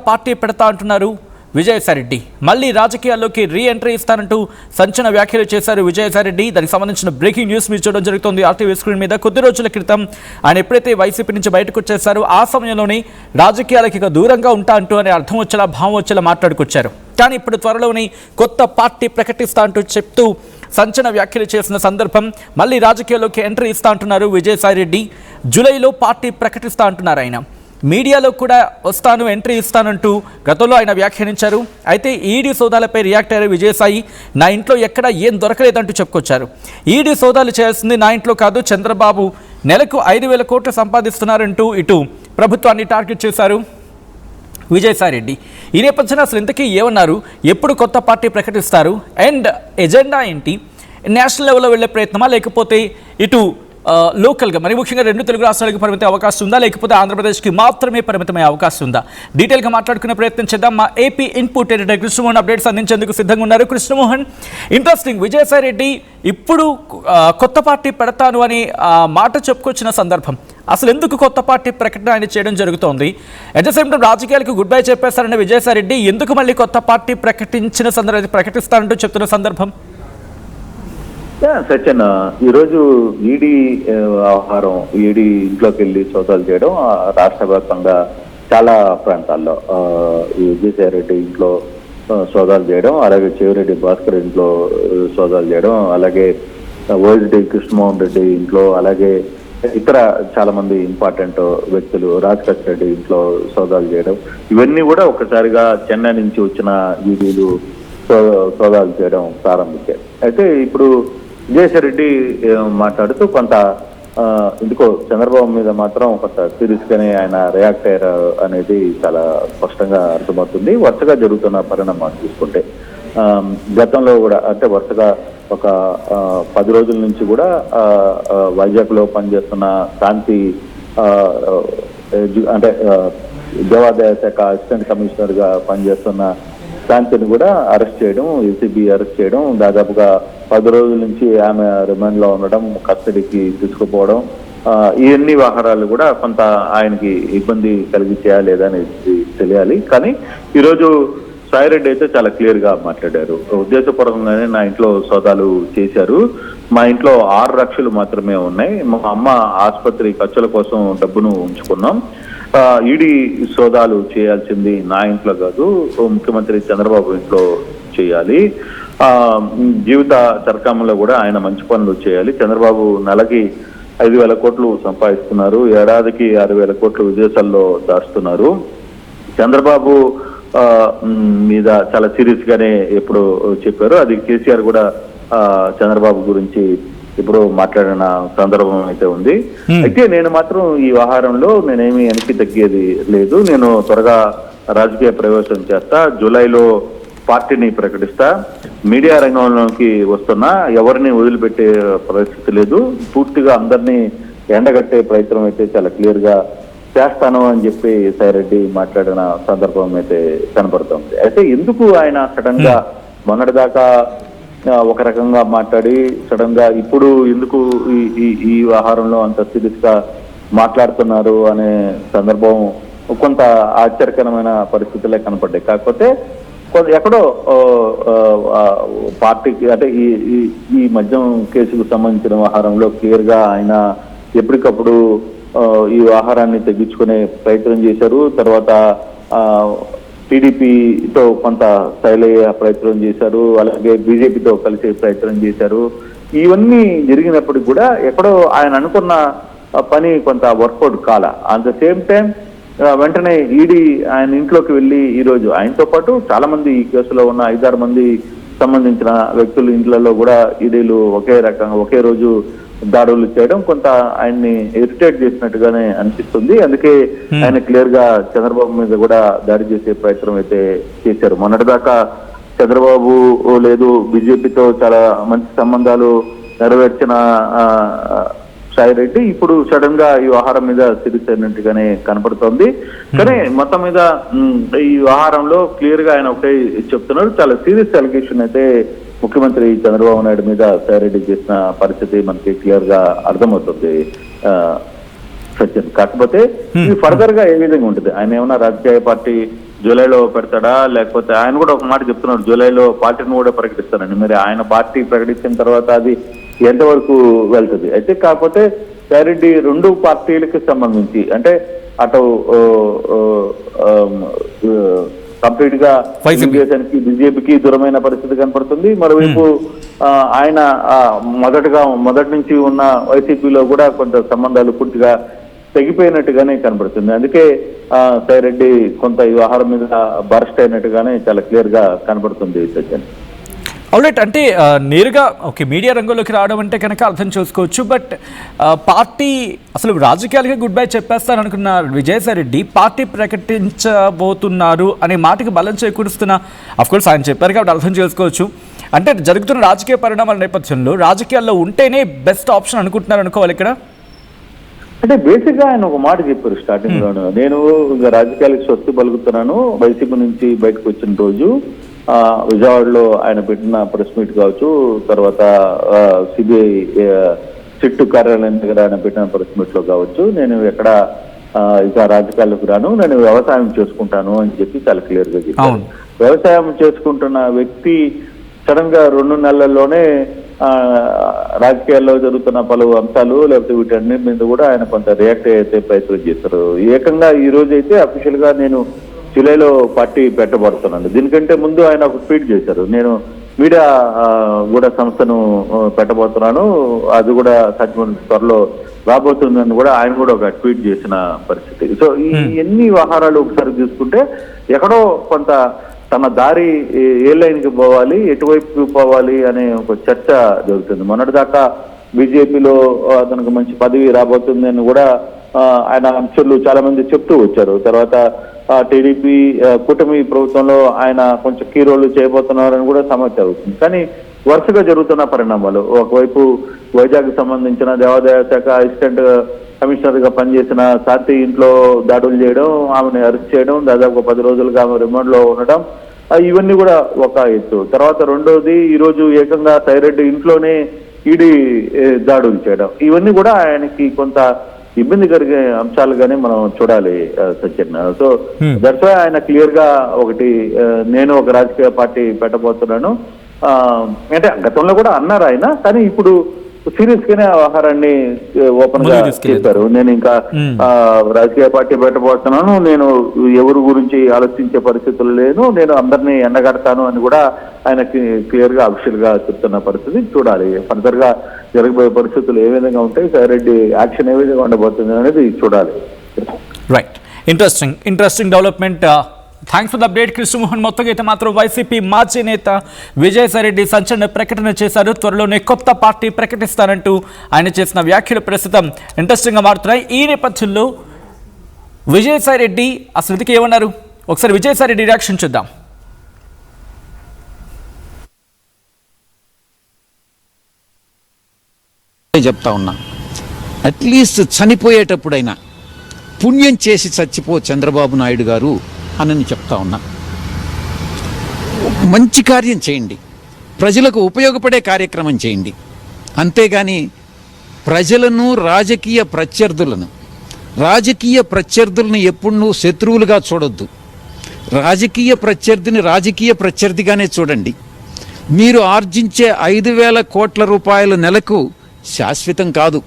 Party పెడతా అంటున్నారు విజయసాయిరెడ్డి. మళ్ళీ రాజకీయాల్లోకి రీ ఎంట్రీ ఇస్తానంటూ సంచలన వ్యాఖ్యలు చేశారు విజయసాయిరెడ్డి. దానికి సంబంధించిన బ్రేకింగ్ న్యూస్ మీరు చూడడం జరుగుతుంది ఆర్టీవీ స్క్రీన్ మీద. కొద్ది రోజుల క్రితం ఆయన ఎప్పుడైతే వైసీపీ నుంచి బయటకు వచ్చేసారో ఆ సమయంలోనే రాజకీయాలకి ఇక దూరంగా ఉంటా అంటూ అనే అర్థం వచ్చేలా భావం వచ్చేలా మాట్లాడుకొచ్చారు. కానీ ఇప్పుడు త్వరలోనే కొత్త పార్టీ ప్రకటిస్తా అంటూ చెప్తూ సంచలన వ్యాఖ్యలు చేసిన సందర్భం. మళ్ళీ రాజకీయాల్లోకి ఎంట్రీ ఇస్తా అంటున్నారు విజయసాయిరెడ్డి. జూలైలో పార్టీ ప్రకటిస్తా అంటున్నారు ఆయన. మీడియాలో కూడా వస్తాను, ఎంట్రీ ఇస్తానంటూ గతంలో ఆయన వ్యాఖ్యానించారు. అయితే ఈడీ సోదాలపై రియాక్ట్ అయ్యారు విజయసాయి. నా ఇంట్లో ఎక్కడ ఏం దొరకలేదంటూ చెప్పుకొచ్చారు. ఈడీ సోదాలు చేయాల్సింది నా ఇంట్లో కాదు, చంద్రబాబు నెలకు 5,000 కోట్లు సంపాదిస్తున్నారంటూ ఇటు ప్రభుత్వాన్ని టార్గెట్ చేశారు విజయసాయిరెడ్డి. ఈ నేపథ్యంలో అసలు ఇంతకీ ఏమన్నారు, ఎప్పుడు కొత్త పార్టీ ప్రకటిస్తారు, అండ్ ఎజెండా ఏంటి, నేషనల్ లెవెల్లో వెళ్ళే ప్రయత్నమా లేకపోతే ఇటు లోకల్గా మరి ముఖ్యంగా 2 తెలుగు రాష్ట్రాలకు పరిమిత అవకాశం ఉందా లేకపోతే ఆంధ్రప్రదేశ్కి మాత్రమే పరిమితమయ్యే అవకాశం ఉందా, డీటెయిల్గా మాట్లాడుకునే ప్రయత్నం చేద్దాం. మా AP input editor Krishnamohan updates అందించేందుకు సిద్ధంగా ఉన్నారు. కృష్ణమోహన్, ఇంట్రెస్టింగ్, విజయసాయిరెడ్డి ఇప్పుడు కొత్త పార్టీ పెడతాను అని మాట చెప్పుకొచ్చిన సందర్భం, అసలు ఎందుకు కొత్త పార్టీ ప్రకటన ఆయన చేయడం జరుగుతోంది? అట్ ద సేమ్ టైం రాజకీయాలకు గుడ్ బై చెప్పేస్తారన్న విజయసాయిరెడ్డి ఎందుకు మళ్ళీ కొత్త పార్టీ ప్రకటించిన సందర్భం, ప్రకటిస్తానంటూ చెప్తున్న సందర్భం? సత్యన్, ఈరోజు ఈడీ వ్యవహారం, ఈడీ ఇంట్లోకి వెళ్ళి సోదాలు చేయడం రాష్ట్ర వ్యాప్తంగా చాలా ప్రాంతాల్లో విజయసాయిరెడ్డి ఇంట్లో సోదాలు చేయడం, అలాగే చెవిరెడ్డి భాస్కర్ ఇంట్లో సోదాలు చేయడం, అలాగే ఓఎస్డి కృష్ణమోహన్ రెడ్డి ఇంట్లో, అలాగే ఇతర చాలా మంది ఇంపార్టెంట్ వ్యక్తులు రాజకేష్ రెడ్డి ఇంట్లో సోదాలు చేయడం, ఇవన్నీ కూడా ఒక్కసారిగా చెన్నై నుంచి వచ్చిన ఈడీలు సోదాలు చేయడం ప్రారంభించారు. అయితే ఇప్పుడు విజయసాయిరెడ్డి మాట్లాడుతూ కొంత ఎందుకో చంద్రబాబు మీద మాత్రం కొంత సీరియస్ గానే ఆయన రియాక్ట్ అయ్యారు అనేది చాలా స్పష్టంగా అర్థమవుతుంది. వరుసగా జరుగుతున్న పరిణామాలు చూసుకుంటే గతంలో కూడా అంటే వరుసగా ఒక 10 రోజుల నుంచి కూడా వైజాగ్ లో పనిచేస్తున్న శాంతి అంటే దేవాదాయ శాఖ అసిస్టెంట్ కమిషనర్ గా పనిచేస్తున్న శాంతిని కూడా అరెస్ట్ చేయడం, ఏసీబీ అరెస్ట్ చేయడం, దాదాపుగా 10 రోజుల నుంచి ఆమె రిమాండ్ లో ఉండడం, కస్టడీకి తీసుకుపోవడం, ఇవన్నీ వ్యవహారాలు కూడా కొంత ఆయనకి ఇబ్బంది కలిగించేయా లేదా అనేది తెలియాలి. కానీ ఈరోజు సాయిరెడ్డి అయితే చాలా క్లియర్ గా మాట్లాడారు. ఉద్దేశపూర్వకంగానే నా ఇంట్లో సోదాలు చేశారు, మా ఇంట్లో 6 లక్షలు మాత్రమే ఉన్నాయి, మా అమ్మ ఆసుపత్రి ఖర్చుల కోసం డబ్బును ఉంచుకున్నాం, ఈడీ సోదాలు చేయాల్సింది నా ఇంట్లో కాదు, ముఖ్యమంత్రి చంద్రబాబు ఇంట్లో చేయాలి, జీవిత చరకామంలో కూడా ఆయన మంచి పనులు చేయాలి, చంద్రబాబు నెలకి 5,000 కోట్లు సంపాదిస్తున్నారు, ఏడాదికి 6,000 కోట్లు విదేశాల్లో దాస్తున్నారు, చంద్రబాబు మీద చాలా సీరియస్ గానే ఎప్పుడు చెప్పారు, అది కేసీఆర్ కూడా చంద్రబాబు గురించి ఇప్పుడు మాట్లాడిన సందర్భం అయితే ఉంది. అయితే నేను మాత్రం ఈ వ్యవహారంలో నేనేమి వెనక్కి తగ్గేది లేదు, నేను త్వరగా రాజకీయ ప్రవేశం చేస్తా, జూలైలో పార్టీని ప్రకటిస్తా, మీడియా రంగంలోకి వస్తున్నా ఎవరిని వదిలిపెట్టే పరిస్థితి లేదు, పూర్తిగా అందరినీ ఎండగట్టే ప్రయత్నం అయితే చాలా క్లియర్ గా చేస్తాను అని చెప్పి సాయిరెడ్డి మాట్లాడిన సందర్భం అయితే కనపడుతుంది. అయితే ఎందుకు ఆయన సడన్ గా మొన్నటిదాకా ఒక రకంగా మాట్లాడి సడన్ గా ఇప్పుడు ఎందుకు ఈ వ్యవహారంలో అంత సీరియస్ గా మాట్లాడుతున్నారు అనే సందర్భం కొంత ఆశ్చర్యకరమైన పరిస్థితులే కనపడ్డాయి. కాకపోతే ఎక్కడో పార్టీకి అంటే ఈ మద్యం కేసుకు సంబంధించిన వ్యవహారంలో క్లియర్ గా ఆయన ఎప్పటికప్పుడు ఈ వ్యవహారాన్ని తగ్గించుకునే ప్రయత్నం చేశారు. తర్వాత టీడీపీతో కొంత స్టైల్ అయ్యే ప్రయత్నం చేశారు, అలాగే బీజేపీతో కలిసే ప్రయత్నం చేశారు. ఇవన్నీ జరిగినప్పటికీ కూడా ఎక్కడో ఆయన అనుకున్న పని కొంత వర్కౌట్ కాల. అట్ ద సేమ్ టైం వెంటనే ఈడీ ఆయన ఇంట్లోకి వెళ్ళి ఈరోజు ఆయనతో పాటు చాలా మంది ఈ కేసులో ఉన్న 5-6 మంది సంబంధించిన వ్యక్తుల ఇంట్లలో కూడా ఈడీలు ఒకే రోజు దాడులు చేయడం కొంత ఆయన్ని ఇరిటేట్ చేసినట్టుగానే అనిపిస్తుంది. అందుకే ఆయన క్లియర్ గా చంద్రబాబు మీద కూడా దాడి చేసే ప్రయత్నం అయితే చేశారు. మొన్నటిదాకా చంద్రబాబు లేదు బీజేపీతో చాలా మంచి సంబంధాలు నెరవేర్చిన సాయిరెడ్డి ఇప్పుడు సడన్ గా ఈ వ్యవహారం మీద సీరియస్ అయినట్టుగానే కనపడుతోంది. కానీ మొత్తం మీద ఈ వ్యవహారంలో క్లియర్ గా ఆయన ఒకటే చెప్తున్నారు, చాలా సీరియస్ అలిగేషన్ అయితే ముఖ్యమంత్రి చంద్రబాబు నాయుడు మీద సాయిరెడ్డి చేసిన పరిస్థితి మనకి క్లియర్ గా అర్థమవుతుంది సత్యం. కాకపోతే ఇది ఫర్దర్ గా ఏ విధంగా ఉంటుంది, ఆయన ఏమన్నా రాజకీయ పార్టీ జూలైలో పెడతాడా, లేకపోతే ఆయన కూడా ఒక మాట చెప్తున్నాడు, జూలైలో పార్టీని కూడా ప్రకటిస్తానండి. మరి ఆయన పార్టీ ప్రకటించిన తర్వాత అది ఎంతవరకు వెళ్తుంది? అయితే కాకపోతే సాయిరెడ్డి రెండు పార్టీలకు సంబంధించి అంటే అటు కంప్లీట్ గా తెలుగుదేశానికి బీజేపీకి దూరమైన పరిస్థితి కనపడుతుంది. మరోవైపు ఆయన మొదటి నుంచి ఉన్న వైసీపీలో కూడా కొంత సంబంధాలు పూర్తిగా తెగిపోయినట్టుగానే కనబడుతుంది. అందుకే సాయిరెడ్డి కొంత ఈ వ్యవహారం మీద బరస్ట్ అయినట్టుగానే చాలా క్లియర్ గా కనబడుతుంది సజ్జన్. ఆల్రైట్, అంటే నేరుగా ఓకే మీడియా రంగంలోకి రావడం అంటే కనుక అర్థం చేసుకోవచ్చు. బట్ పార్టీ అసలు రాజకీయాలకే గుడ్ బై చెప్పేస్తారనుకున్న విజయసాయిరెడ్డి పార్టీ ప్రకటించబోతున్నారు అనే మాటకి బలం చేకూరుస్తున్న అఫ్కోర్స్ ఆయన చెప్పారు కాబట్టి అర్థం చేసుకోవచ్చు. అంటే జరుగుతున్న రాజకీయ పరిణామాల నేపథ్యంలో రాజకీయాల్లో ఉంటేనే బెస్ట్ ఆప్షన్ అనుకుంటున్నారు అనుకోవాలి ఇక్కడ. అంటే బేసిక్ గా ఆయన ఒక మాట చెప్పారు స్టార్టింగ్ లోను, నేను ఇంకా రాజకీయాలకు స్వస్తి పలుకుతున్నాను వైసీపీ నుంచి బయటకు వచ్చిన రోజు. విజయవాడలో ఆయన పెట్టిన ప్రెస్ మీట్ కావచ్చు, తర్వాత సిబిఐ సిట్టు కార్యాలయం దగ్గర ఆయన పెట్టిన ప్రెస్ మీట్ లో కావచ్చు, నేను ఎక్కడ ఇక రాజకీయాలకు రాను, నేను వ్యవసాయం చేసుకుంటాను అని చెప్పి చాలా క్లియర్ గా చెప్పాను. వ్యవసాయం చేసుకుంటున్న వ్యక్తి సడన్ గా 2 నెలల్లోనే రాజకీయాల్లో జరుగుతున్న పలు అంశాలు లేకపోతే వీటన్నిటి మీద కూడా ఆయన కొంత రియాక్ట్ అయితే ప్రయత్నం చేస్తారు. ఏకంగా ఈ రోజు అయితే అఫీషియల్ గా నేను జూలైలో పార్టీ పెట్టబడుతున్నాను. దీనికంటే ముందు ఆయన ఒక ట్వీట్ చేశారు, నేను మీడియా కూడా సంస్థను పెట్టబోతున్నాను, అది కూడా సచివం త్వరలో రాబోతుందని కూడా ఆయన కూడా ఒక ట్వీట్ చేసిన పరిస్థితి. సో ఈ ఎన్ని వ్యవహారాలు ఒకసారి చూసుకుంటే ఎక్కడో కొంత తన దారి ఏ లైన్కి పోవాలి, ఎటువైపు పోవాలి అనే ఒక చర్చ జరుగుతుంది. మొన్నటిదాకా బీజేపీలో అతనికి మంచి పదవి రాబోతుంది అని కూడా ఆయన అంశాలు చాలా మంది చెప్తూ వచ్చారు. తర్వాత టీడీపీ కూటమి ప్రభుత్వంలో ఆయన కొంచెం కీ రోల్ చేయబోతున్నారని కూడా సమాచారం అవుతుంది. కానీ వరుసగా జరుగుతున్న పరిణామాలు, ఒకవైపు వైజాగ్ సంబంధించిన దేవాదాయ శాఖ అసిస్టెంట్ కమిషనర్ గా పనిచేసిన శాంతి ఇంట్లో దాడులు చేయడం, ఆమెను అరెస్ట్ చేయడం, దాదాపు 10 రోజులుగా ఆమె రిమాండ్ లో ఉండడం, ఇవన్నీ కూడా ఒక ఎత్తు. తర్వాత రెండోది ఈ రోజు ఏకంగా సాయిరెడ్డి ఇంట్లోనే ఈడీ దాడులు చేయడం, ఇవన్నీ కూడా ఆయనకి కొంత ఇబ్బంది కలిగే అంశాలుగానే మనం చూడాలి సత్యన్. సో దట్స్ వై ఆయన క్లియర్ గా ఒకటి, నేను ఒక రాజకీయ పార్టీ పెట్టబోతున్నాను అంటే గతంలో కూడా అన్నారు ఆయన, కానీ ఇప్పుడు సీరియస్ గానే వ్యవహారాన్ని ఓపెన్ గా చెప్పారు. నేను ఇంకా రాజకీయ పార్టీ పెట్టబోతున్నాను, నేను ఎవరి గురించి ఆలోచించే పరిస్థితులు లేను, నేను అందరినీ ఎండగడతాను అని కూడా ఆయన క్లియర్ గా అఫీషియల్ గా చెప్తున్న పరిస్థితి. చూడాలి ఫర్దర్ గా జరగబోయే పరిస్థితులు ఏ విధంగా ఉంటాయి, సాయిరెడ్డి యాక్షన్ ఏ విధంగా ఉండబోతుంది అనేది చూడాలి. Right, interesting development. Thanks for the update Krishnamohan. మొత్తంగా అయితే మాత్రం వైసీపీ మాజీ నేత విజయసాయిరెడ్డి సంచలన ప్రకటన చేశారు. త్వరలోనే కొత్త పార్టీ ప్రకటిస్తానంటూ ఆయన చేసిన వ్యాఖ్యలు ప్రస్తుతం ఇంట్రెస్టింగ్గా మారుతున్నాయి. ఈ నేపథ్యంలో విజయసాయిరెడ్డి అసలు ఇదికి ఏమన్నారు, ఒకసారి విజయసాయిరెడ్డి రియాక్షన్ చూద్దాం. చెప్తా ఉన్నా, అట్లీస్ట్ చనిపోయేటప్పుడైనా పుణ్యం చేసి చచ్చిపో చంద్రబాబు నాయుడు గారు అని చెప్తా ఉన్నా. మంచి కార్యం చేయండి, ప్రజలకు ఉపయోగపడే కార్యక్రమం చేయండి, అంతేగాని ప్రజలను రాజకీయ ప్రత్యర్థులను ఎప్పుడు శత్రువులుగా చూడొద్దు. రాజకీయ ప్రత్యర్థిగానే చూడండి. మీరు ఆర్జించే 5,000 కోట్ల రూపాయల నెలకు శాశ్వతం కాదు.